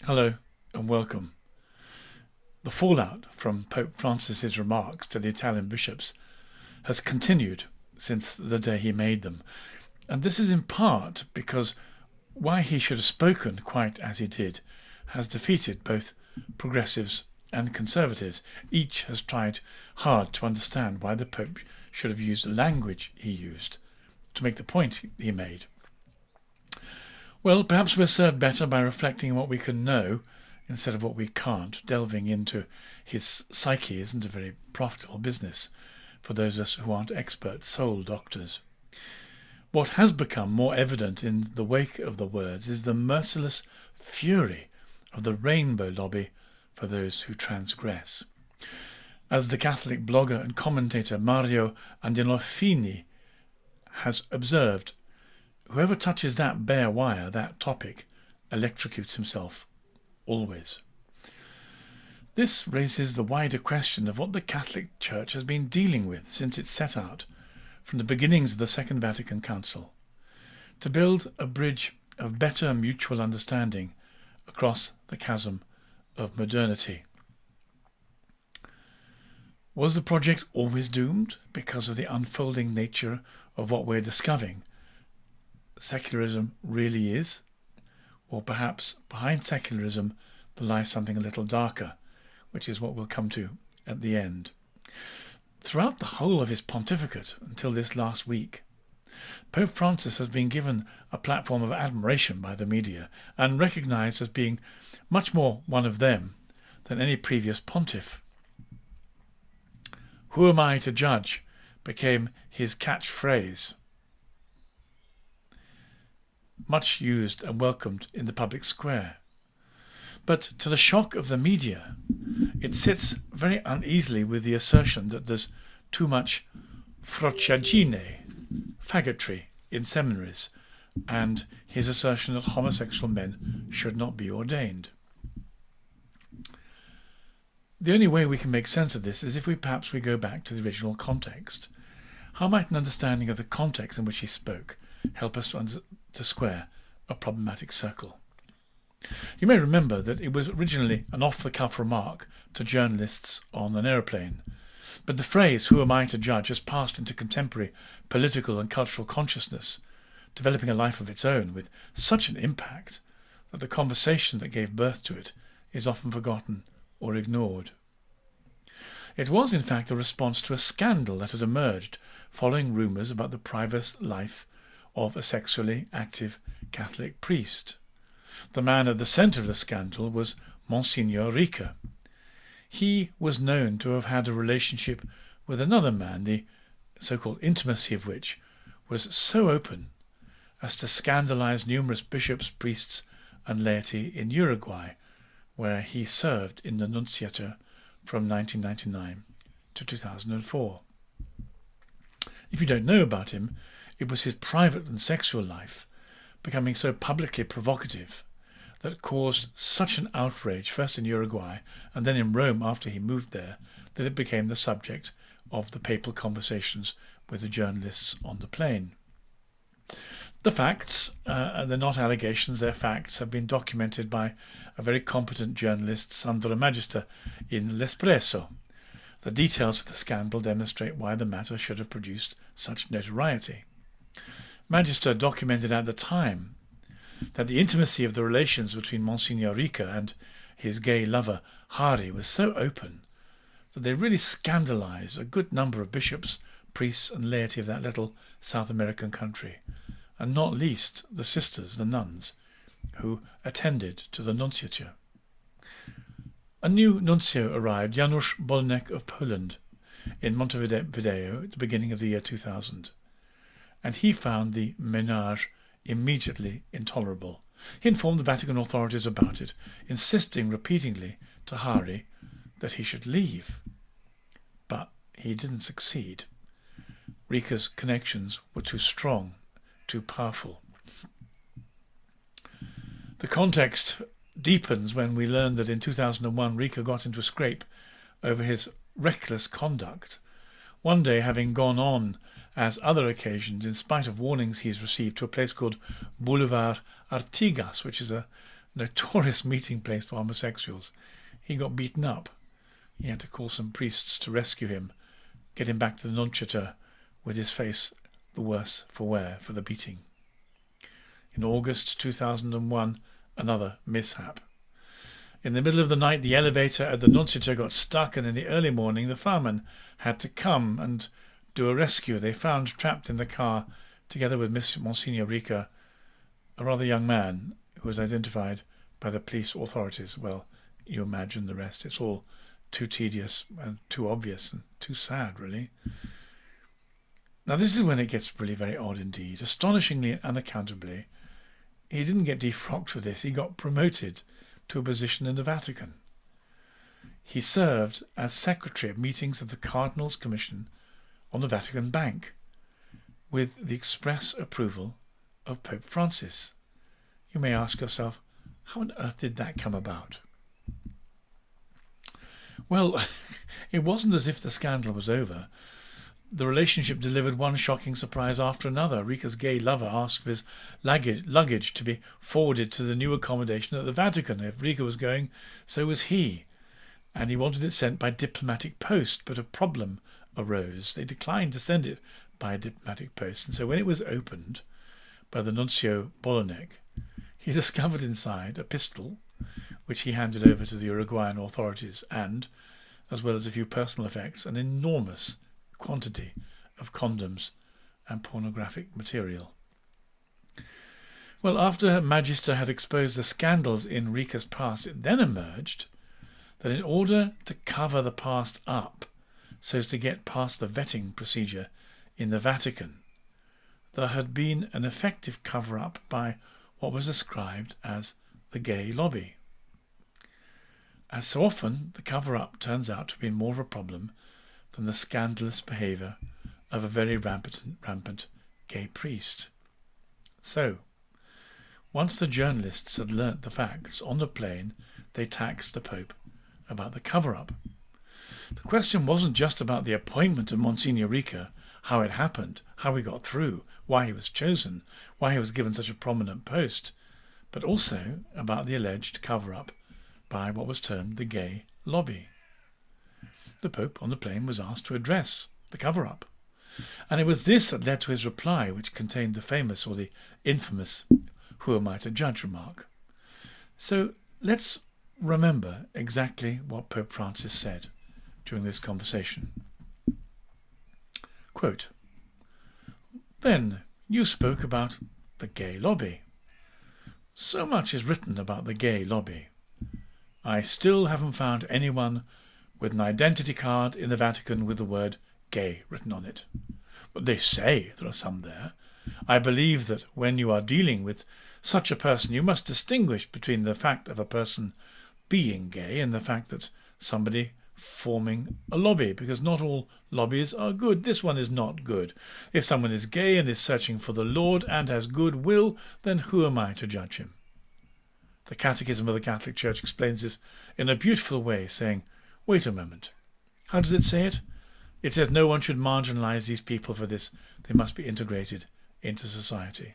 Hello and welcome. The fallout from Pope Francis's remarks to the Italian bishops has continued since the day he made them. And this is in part because why he should have spoken quite as he did has defeated both progressives and conservatives. Each has tried hard to understand why the Pope should have used the language he used to make the point he made. Well, perhaps we're served better by reflecting on what we can know instead of what we can't. Delving into his psyche isn't a very profitable business for those of us who aren't expert soul doctors. What has become more evident in the wake of the words is the merciless fury of the rainbow lobby for those who transgress. As the Catholic blogger and commentator Mario Andinolfi has observed, whoever touches that bare wire, that topic, electrocutes himself, always. This raises the wider question of what the Catholic Church has been dealing with since it set out, from the beginnings of the Second Vatican Council, to build a bridge of better mutual understanding across the chasm of modernity. Was the project always doomed because of the unfolding nature of what we're discovering secularism really is? Or perhaps behind secularism there lies something a little darker, which is what we'll come to at the end. Throughout the whole of his pontificate until this last week, Pope Francis has been given a platform of admiration by the media and recognised as being much more one of them than any previous pontiff. "Who am I to judge?" became his catchphrase, much used and welcomed in the public square. But to the shock of the media, it sits very uneasily with the assertion that there's too much faggotry in seminaries, and his assertion that homosexual men should not be ordained. The only way we can make sense of this is if we go back to the original context. How might an understanding of the context in which he spoke help us to square a problematic circle? You may remember that it was originally an off-the-cuff remark to journalists on an aeroplane, but the phrase "who am I to judge" has passed into contemporary political and cultural consciousness, developing a life of its own with such an impact that the conversation that gave birth to it is often forgotten or ignored. It was in fact a response to a scandal that had emerged following rumours about the private life of a sexually active Catholic priest. The man at the centre of the scandal was Monsignor R. He was known to have had a relationship with another man, the so-called intimacy of which was so open as to scandalise numerous bishops, priests and laity in Uruguay, where he served in the nunciature from 1999 to 2004. If you don't know about him, it was his private and sexual life becoming so publicly provocative that caused such an outrage, first in Uruguay and then in Rome after he moved there, that it became the subject of the papal conversations with the journalists on the plane. The facts, they're not allegations, they're facts, have been documented by a very competent journalist, Sandro Magister, in L'Espresso. The details of the scandal demonstrate why the matter should have produced such notoriety. Magister documented at the time that the intimacy of the relations between Monsignor R and his gay lover Hari was so open that they really scandalised a good number of bishops, priests and laity of that little South American country, and not least the sisters, the nuns, who attended to the nunciature. A new nuncio arrived, Janusz Bolnek of Poland, in Montevideo at the beginning of the year 2000, and he found the ménage immediately intolerable. He informed the Vatican authorities about it, insisting repeatedly to Hari that he should leave. But he didn't succeed. Rika's connections were too strong, too powerful. The context deepens when we learn that in 2001 Rika got into a scrape over his reckless conduct, one day having gone on as other occasions in spite of warnings he's received to a place called Boulevard Artigas, which is a notorious meeting place for homosexuals, he got beaten up. He had to call some priests to rescue him, get him back to the nunciature with his face the worse for wear for the beating. In August 2001, another mishap. In the middle of the night, the elevator at the nunciature got stuck, and in the early morning the firemen had to come and do a rescue. They found trapped in the car, together with Monsignor R, a rather young man who was identified by the police authorities. Well, you imagine the rest. It's all too tedious and too obvious and too sad, really. Now, this is when it gets really very odd indeed. Astonishingly and unaccountably, he didn't get defrocked for this. He got promoted to a position in the Vatican. He served as secretary of meetings of the Cardinals' Commission on the Vatican Bank, with the express approval of Pope Francis. You may ask yourself, how on earth did that come about? Well, it wasn't as if the scandal was over. The relationship delivered one shocking surprise after another. Rika's gay lover asked for his luggage to be forwarded to the new accommodation at the Vatican. If Rika was going, so was he. And he wanted it sent by diplomatic post, but a problem arose. They declined to send it by diplomatic post, and so when it was opened by the Nuncio Bolognec, he discovered inside a pistol, which he handed over to the Uruguayan authorities, and, as well as a few personal effects, an enormous quantity of condoms and pornographic material. Well, after Magister had exposed the scandals in Rika's past, it then emerged that in order to cover the past up so as to get past the vetting procedure in the Vatican, there had been an effective cover-up by what was described as the gay lobby. As so often, the cover-up turns out to be more of a problem than the scandalous behaviour of a very rampant gay priest. So, once the journalists had learnt the facts, on the plane they taxed the Pope about the cover-up. The question wasn't just about the appointment of Monsignor R, how it happened, how he got through, why he was chosen, why he was given such a prominent post, but also about the alleged cover-up by what was termed the gay lobby. The Pope on the plane was asked to address the cover-up, and it was this that led to his reply, which contained the famous or the infamous "Who am I to judge?" remark. So let's remember exactly what Pope Francis said during this conversation. Quote, "Then you spoke about the gay lobby. So much is written about the gay lobby. I still haven't found anyone with an identity card in the Vatican with the word gay written on it. But they say there are some there. I believe that when you are dealing with such a person, you must distinguish between the fact of a person being gay and the fact that somebody forming a lobby, because not all lobbies are good. This one is not good. If someone is gay and is searching for the Lord and has good will, then who am I to judge him?" The Catechism of the Catholic Church explains this in a beautiful way, saying, wait a moment. How does it say it? It says no one should marginalize these people for this. They must be integrated into society.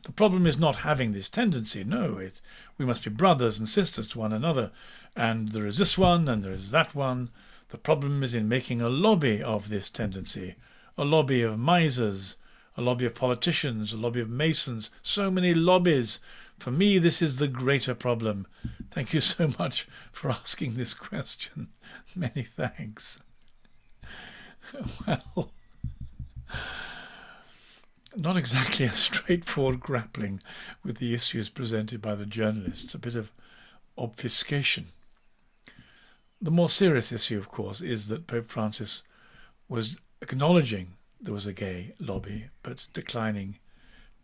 The problem is not having this tendency. No, we must be brothers and sisters to one another. And there is this one and there is that one. The problem is in making a lobby of this tendency. A lobby of misers, a lobby of politicians, a lobby of masons. So many lobbies. For me, this is the greater problem. Thank you so much for asking this question. Many thanks. Well, not exactly a straightforward grappling with the issues presented by the journalists. A bit of obfuscation. The more serious issue, of course, is that Pope Francis was acknowledging there was a gay lobby, but declining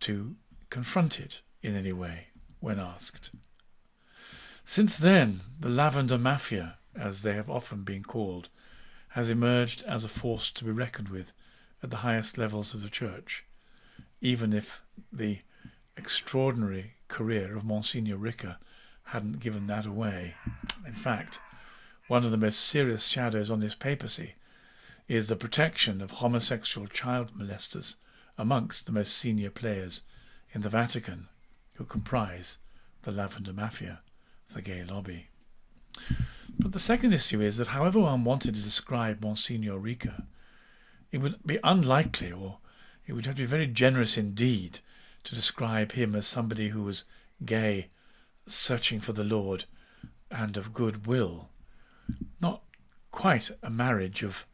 to confront it in any way when asked. Since then, the Lavender Mafia, as they have often been called, has emerged as a force to be reckoned with at the highest levels of the Church, even if the extraordinary career of Monsignor R hadn't given that away. In fact, one of the most serious shadows on his papacy is the protection of homosexual child molesters amongst the most senior players in the Vatican, who comprise the Lavender Mafia, the gay lobby. But the second issue is that however one wanted to describe Monsignor R, it would be unlikely, or it would have to be very generous indeed, to describe him as somebody who was gay, searching for the Lord, and of good will. Not quite a marriage of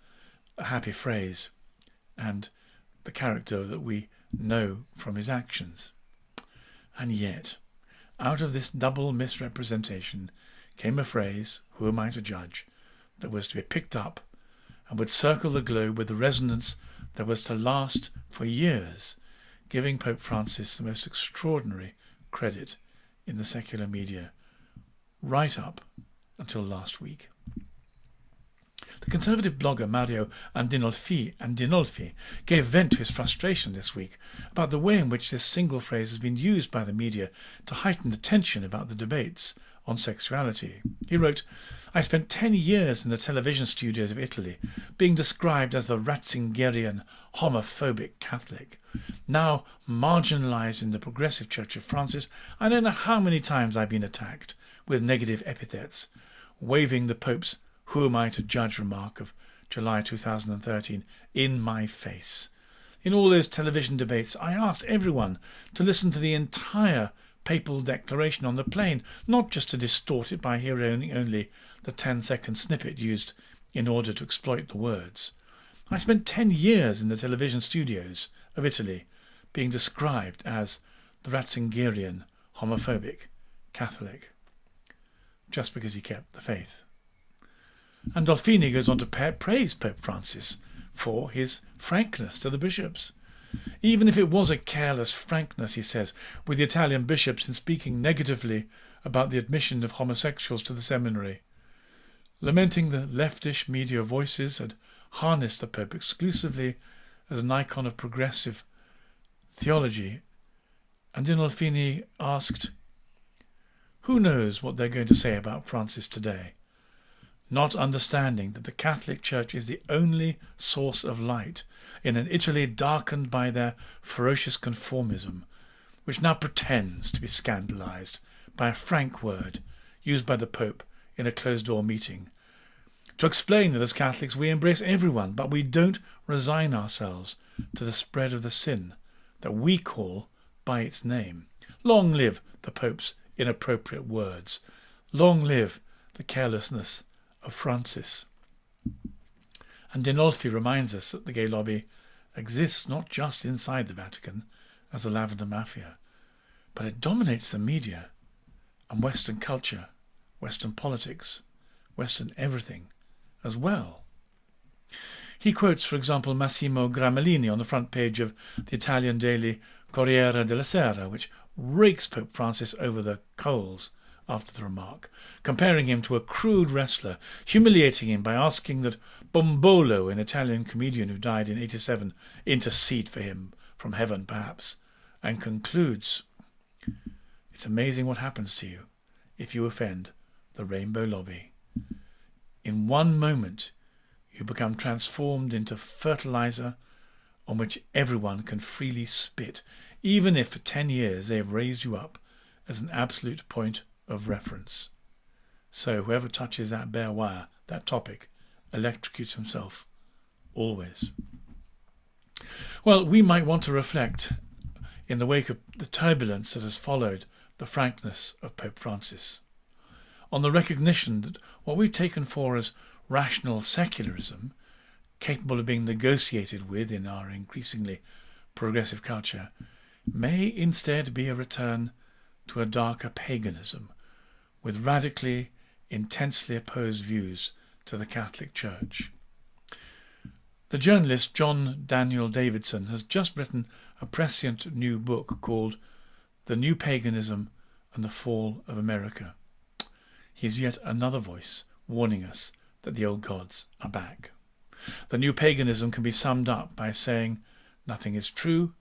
a happy phrase and the character that we know from his actions. And yet, out of this double misrepresentation came a phrase, who am I to judge, that was to be picked up and would circle the globe with a resonance that was to last for years, giving Pope Francis the most extraordinary credit in the secular media, right up until last week. The conservative blogger Mario Andinolfi gave vent to his frustration this week about the way in which this single phrase has been used by the media to heighten the tension about the debates on sexuality. He wrote, "I spent 10 years in the television studios of Italy, being described as the Ratzingerian, homophobic Catholic. Now marginalised in the Progressive Church of Francis, I don't know how many times I've been attacked with negative epithets, waving the Pope's 'Who am I to judge' remark of July 2013 in my face. In all those television debates, I asked everyone to listen to the entire papal declaration on the plane, not just to distort it by hearing only the 10-second snippet used in order to exploit the words. I spent 10 years in the television studios of Italy being described as the Ratzingerian, homophobic Catholic, just because he kept the faith." And Dolfini goes on to praise Pope Francis for his frankness to the bishops. Even if it was a careless frankness, he says, with the Italian bishops in speaking negatively about the admission of homosexuals to the seminary. Lamenting the leftish media voices had harnessed the Pope exclusively as an icon of progressive theology, Andinolfi asked, "Who knows what they're going to say about Francis today?" Not understanding that the Catholic Church is the only source of light in an Italy darkened by their ferocious conformism, which now pretends to be scandalized by a frank word used by the Pope in a closed-door meeting, to explain that as Catholics we embrace everyone, but we don't resign ourselves to the spread of the sin that we call by its name. Long live the Pope's inappropriate words. Long live the carelessness of Francis. And Andinolfi reminds us that the gay lobby exists not just inside the Vatican as the Lavender Mafia, but it dominates the media and Western culture, Western politics, Western everything as well. He quotes, for example, Massimo Gramellini on the front page of the Italian daily Corriere della Sera, which rakes Pope Francis over the coals after the remark, comparing him to a crude wrestler, humiliating him by asking that Bombolo, an Italian comedian who died in 87, intercede for him from heaven perhaps, and concludes, "It's amazing what happens to you if you offend the rainbow lobby. In one moment you become transformed into fertilizer on which everyone can freely spit, even if for 10 years they have raised you up as an absolute point of reference. So whoever touches that bare wire, that topic, electrocutes himself, always." Well, we might want to reflect in the wake of the turbulence that has followed the frankness of Pope Francis, on the recognition that what we've taken for as rational secularism, capable of being negotiated with in our increasingly progressive culture, may instead be a return to a darker paganism, with radically, intensely opposed views to the Catholic Church. The journalist John Daniel Davidson has just written a prescient new book called The New Paganism and the Fall of America. He's yet another voice warning us that the old gods are back. The new paganism can be summed up by saying nothing is true,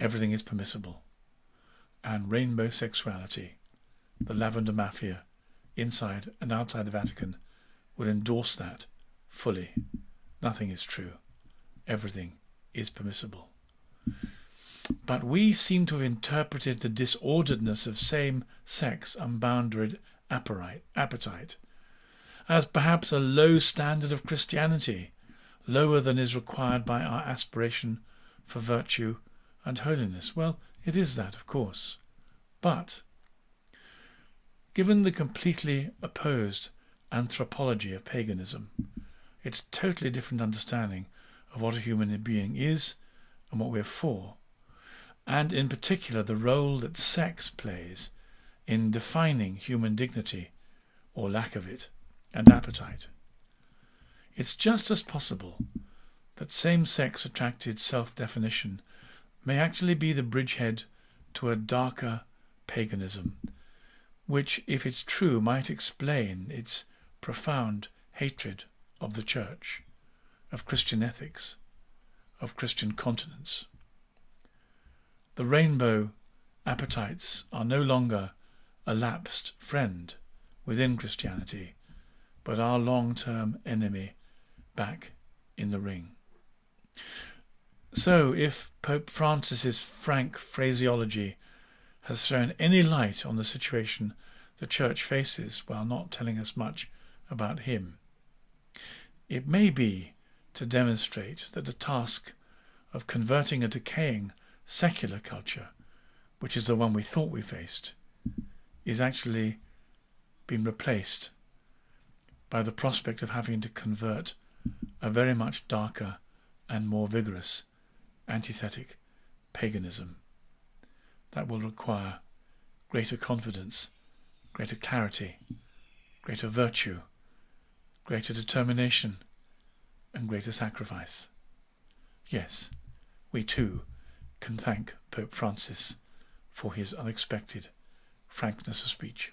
everything is permissible. And rainbow sexuality, the Lavender Mafia, inside and outside the Vatican, would endorse that fully. Nothing is true. Everything is permissible. But we seem to have interpreted the disorderedness of same-sex unbounded appetite as perhaps a low standard of Christianity, lower than is required by our aspiration for virtue and holiness. Well, it is that, of course. But given the completely opposed anthropology of paganism, its totally different understanding of what a human being is and what we're for, and in particular the role that sex plays in defining human dignity or lack of it and appetite, it's just as possible that same-sex attracted self-definition may actually be the bridgehead to a darker paganism, which, if it's true, might explain its profound hatred of the Church, of Christian ethics, of Christian continence. The rainbow appetites are no longer a lapsed friend within Christianity, but our long-term enemy back in the ring. So if Pope Francis's frank phraseology has thrown any light on the situation the Church faces while not telling us much about him, it may be to demonstrate that the task of converting a decaying secular culture, which is the one we thought we faced, is actually being replaced by the prospect of having to convert a very much darker and more vigorous antithetic paganism that will require greater confidence, greater clarity, greater virtue, greater determination, and greater sacrifice. Yes, we too can thank Pope Francis for his unexpected frankness of speech.